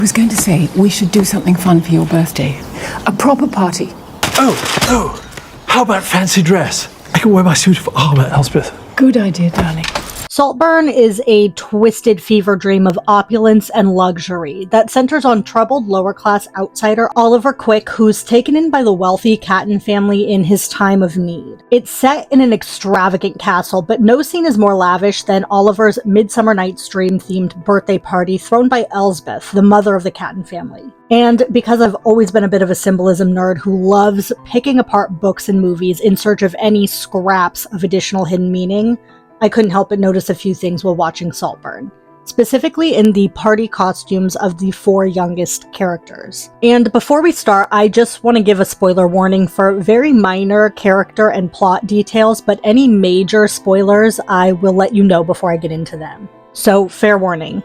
was going to say, we should do something fun for your birthday. A proper party. Oh, how about fancy dress? I can wear my suit of armor, Elspeth. Good idea, darling. Saltburn is a twisted fever dream of opulence and luxury that centers on troubled lower-class outsider Oliver Quick, who's taken in by the wealthy Catton family in his time of need. It's set in an extravagant castle, but no scene is more lavish than Oliver's Midsummer Night's Dream-themed birthday party thrown by Elsbeth, the mother of the Catton family. And because I've always been a bit of a symbolism nerd who loves picking apart books and movies in search of any scraps of additional hidden meaning, I couldn't help but notice a few things while watching Saltburn, specifically in the party costumes of the 4 youngest characters. And before we start, I just want to give a spoiler warning for very minor character and plot details, but any major spoilers I will let you know before I get into them. So, fair warning.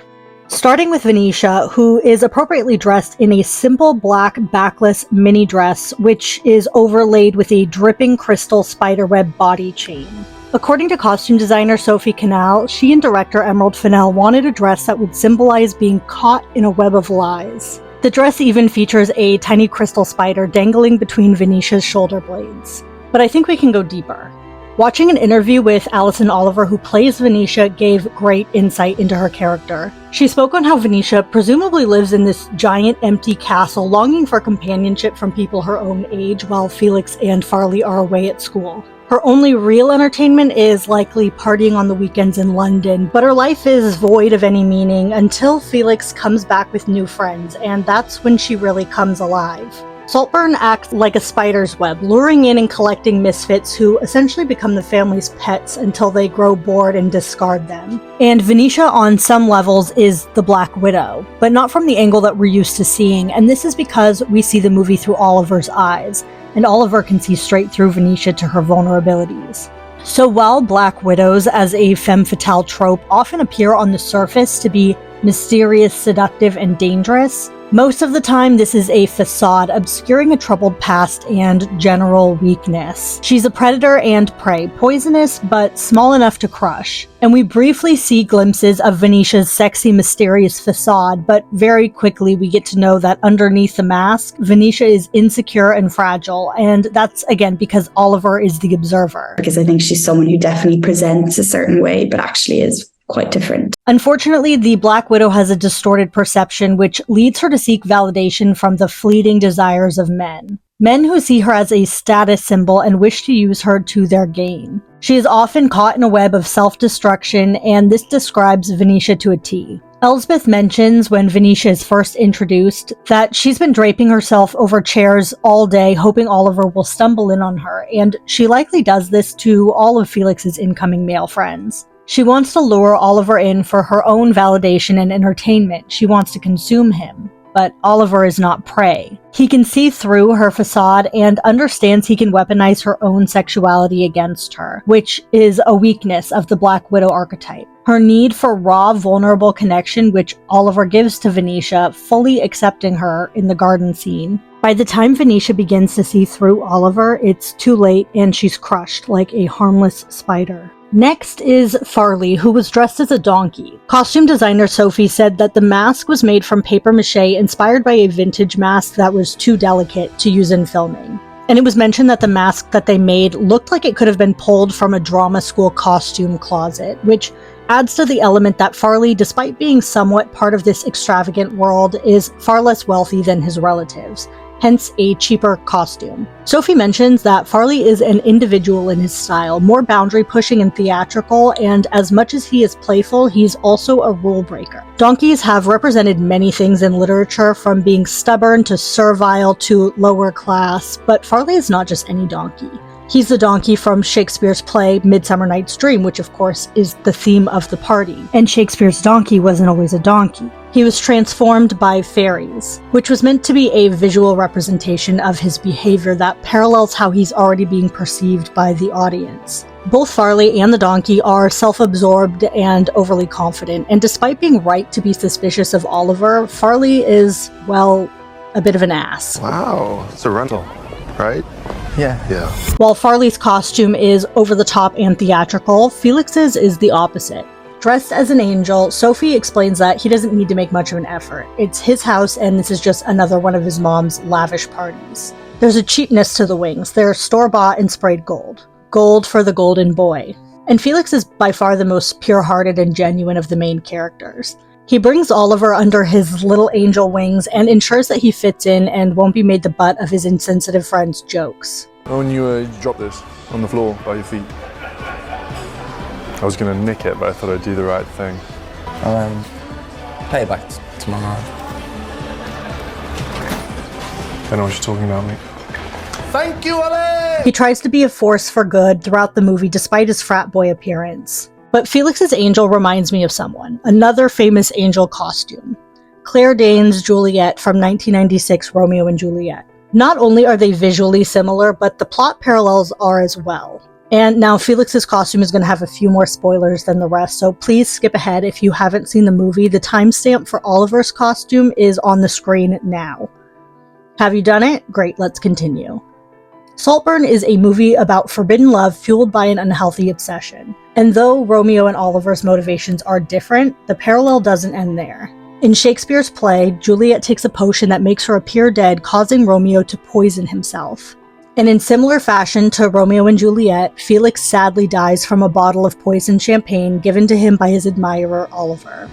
Starting with Venetia, who is appropriately dressed in a simple black backless mini dress, which is overlaid with a dripping crystal spiderweb body chain. According to costume designer Sophie Canal, she and director Emerald Fennell wanted a dress that would symbolize being caught in a web of lies. The dress even features a tiny crystal spider dangling between Venetia's shoulder blades. But I think we can go deeper. Watching an interview with Alison Oliver, who plays Venetia, gave great insight into her character. She spoke on how Venetia presumably lives in this giant empty castle, longing for companionship from people her own age while Felix and Farleigh are away at school. Her only real entertainment is likely partying on the weekends in London, but her life is void of any meaning until Felix comes back with new friends, and that's when she really comes alive. Saltburn acts like a spider's web, luring in and collecting misfits who essentially become the family's pets until they grow bored and discard them. And Venetia, on some levels, is the Black Widow, but not from the angle that we're used to seeing, and this is because we see the movie through Oliver's eyes, and Oliver can see straight through Venetia to her vulnerabilities. So while Black Widows as a femme fatale trope often appear on the surface to be mysterious, seductive, and dangerous, most of the time this is a facade obscuring a troubled past and general weakness. She's a predator and prey, poisonous but small enough to crush. And we briefly see glimpses of Venetia's sexy, mysterious facade, but very quickly we get to know that underneath the mask, Venetia is insecure and fragile, and that's again because Oliver is the observer. Because I think she's someone who definitely presents a certain way, but actually is quite different. Unfortunately, the Black Widow has a distorted perception, which leads her to seek validation from the fleeting desires of men. Men who see her as a status symbol and wish to use her to their gain. She is often caught in a web of self-destruction, and this describes Venetia to a T. Elsbeth mentions when Venetia is first introduced that she's been draping herself over chairs all day hoping Oliver will stumble in on her, and she likely does this to all of Felix's incoming male friends. She wants to lure Oliver in for her own validation and entertainment. She wants to consume him. But Oliver is not prey. He can see through her facade and understands he can weaponize her own sexuality against her, which is a weakness of the Black Widow archetype. Her need for raw, vulnerable connection, which Oliver gives to Venetia, fully accepting her in the garden scene. By the time Venetia begins to see through Oliver, it's too late and she's crushed like a harmless spider. Next is Farleigh, who was dressed as a donkey. Costume designer Sophie said that the mask was made from papier-mâché inspired by a vintage mask that was too delicate to use in filming. And it was mentioned that the mask that they made looked like it could have been pulled from a drama school costume closet, which adds to the element that Farleigh, despite being somewhat part of this extravagant world, is far less wealthy than his relatives. Hence a cheaper costume. Sophie mentions that Farleigh is an individual in his style, more boundary-pushing and theatrical, and as much as he is playful, he's also a rule breaker. Donkeys have represented many things in literature, from being stubborn to servile to lower class, but Farleigh is not just any donkey. He's the donkey from Shakespeare's play Midsummer Night's Dream, which of course is the theme of the party. And Shakespeare's donkey wasn't always a donkey. He was transformed by fairies, which was meant to be a visual representation of his behavior that parallels how he's already being perceived by the audience. Both Farleigh and the donkey are self-absorbed and overly confident, and despite being right to be suspicious of Oliver, Farleigh is, well, a bit of an ass. Wow, it's a rental, right? Yeah. While Farleigh's costume is over the top and theatrical, Felix's is the opposite. Dressed as an angel, Sophie explains that he doesn't need to make much of an effort. It's his house and this is just another one of his mom's lavish parties. There's a cheapness to the wings. They're store-bought and sprayed gold. Gold for the golden boy. And Felix is by far the most pure-hearted and genuine of the main characters. He brings Oliver under his little angel wings and ensures that he fits in and won't be made the butt of his insensitive friend's jokes. When you dropped this on the floor by your feet, I was going to nick it, but I thought I'd do the right thing. I'll pay it back tomorrow. I know what you're talking about, mate. Thank you, Ollie! He tries to be a force for good throughout the movie despite his frat boy appearance. But Felix's angel reminds me of someone, another famous angel costume. Claire Danes' Juliet from 1996 Romeo and Juliet. Not only are they visually similar, but the plot parallels are as well. And now Felix's costume is going to have a few more spoilers than the rest, so please skip ahead if you haven't seen the movie. The timestamp for Oliver's costume is on the screen now. Have you done it? Great, let's continue. Saltburn is a movie about forbidden love fueled by an unhealthy obsession. And though Romeo and Oliver's motivations are different, the parallel doesn't end there. In Shakespeare's play, Juliet takes a potion that makes her appear dead, causing Romeo to poison himself. And in similar fashion to Romeo and Juliet, Felix sadly dies from a bottle of poisoned champagne given to him by his admirer, Oliver.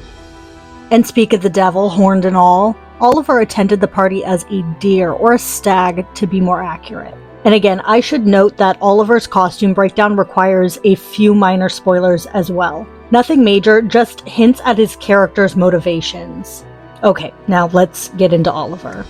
And speak of the devil, horned and all, Oliver attended the party as a deer, or a stag to be more accurate. And again, I should note that Oliver's costume breakdown requires a few minor spoilers as well. Nothing major, just hints at his character's motivations. Okay, now let's get into Oliver.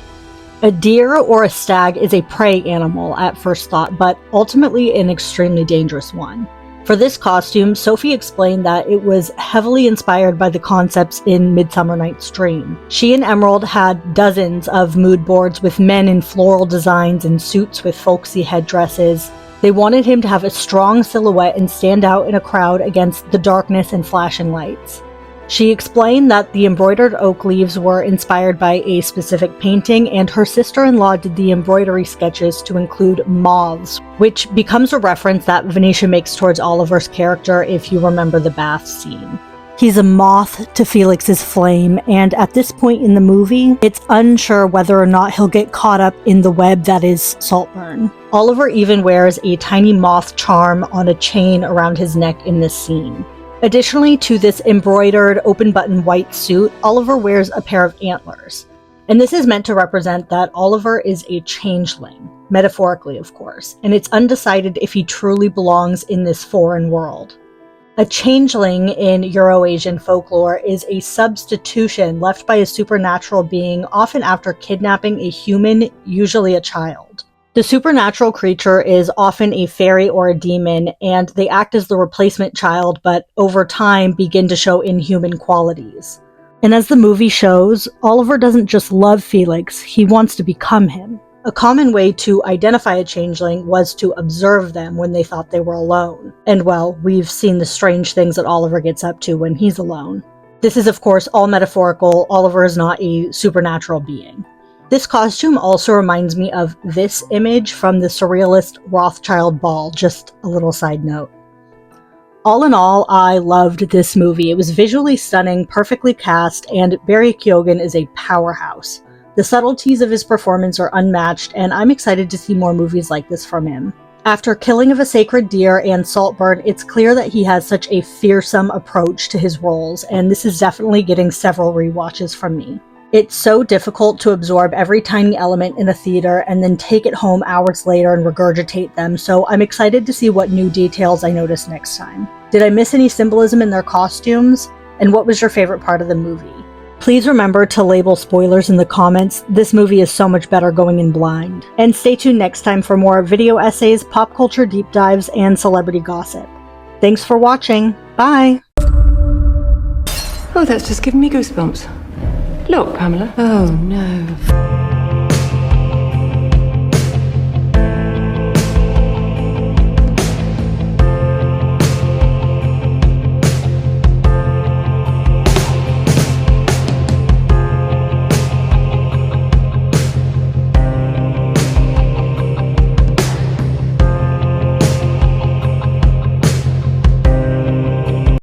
A deer or a stag is a prey animal at first thought, but ultimately an extremely dangerous one. For this costume, Sophie explained that it was heavily inspired by the concepts in Midsummer Night's Dream. She and Emerald had dozens of mood boards with men in floral designs and suits with folksy headdresses. They wanted him to have a strong silhouette and stand out in a crowd against the darkness and flashing lights. She explained that the embroidered oak leaves were inspired by a specific painting, and her sister-in-law did the embroidery sketches to include moths, which becomes a reference that Venetia makes towards Oliver's character if you remember the bath scene. He's a moth to Felix's flame, and at this point in the movie, it's unsure whether or not he'll get caught up in the web that is Saltburn. Oliver even wears a tiny moth charm on a chain around his neck in this scene. Additionally to this embroidered open-button white suit, Oliver wears a pair of antlers. And this is meant to represent that Oliver is a changeling, metaphorically of course, and it's undecided if he truly belongs in this foreign world. A changeling in Euro-Asian folklore is a substitution left by a supernatural being, often after kidnapping a human, usually a child. The supernatural creature is often a fairy or a demon, and they act as the replacement child, but over time begin to show inhuman qualities. And as the movie shows, Oliver doesn't just love Felix, he wants to become him. A common way to identify a changeling was to observe them when they thought they were alone. And well, we've seen the strange things that Oliver gets up to when he's alone. This is of course all metaphorical. Oliver is not a supernatural being. This costume also reminds me of this image from the surrealist Rothschild ball, just a little side note. All in all, I loved this movie. It was visually stunning, perfectly cast, and Barry Keoghan is a powerhouse. The subtleties of his performance are unmatched, and I'm excited to see more movies like this from him. After Killing of a Sacred Deer and Saltburn, it's clear that he has such a fearsome approach to his roles, and this is definitely getting several rewatches from me. It's so difficult to absorb every tiny element in a theater and then take it home hours later and regurgitate them, so I'm excited to see what new details I notice next time. Did I miss any symbolism in their costumes? And what was your favorite part of the movie? Please remember to label spoilers in the comments. This movie is so much better going in blind. And stay tuned next time for more video essays, pop culture deep dives, and celebrity gossip. Thanks for watching. Bye! Oh, that's just giving me goosebumps. Look, Pamela. Oh, no.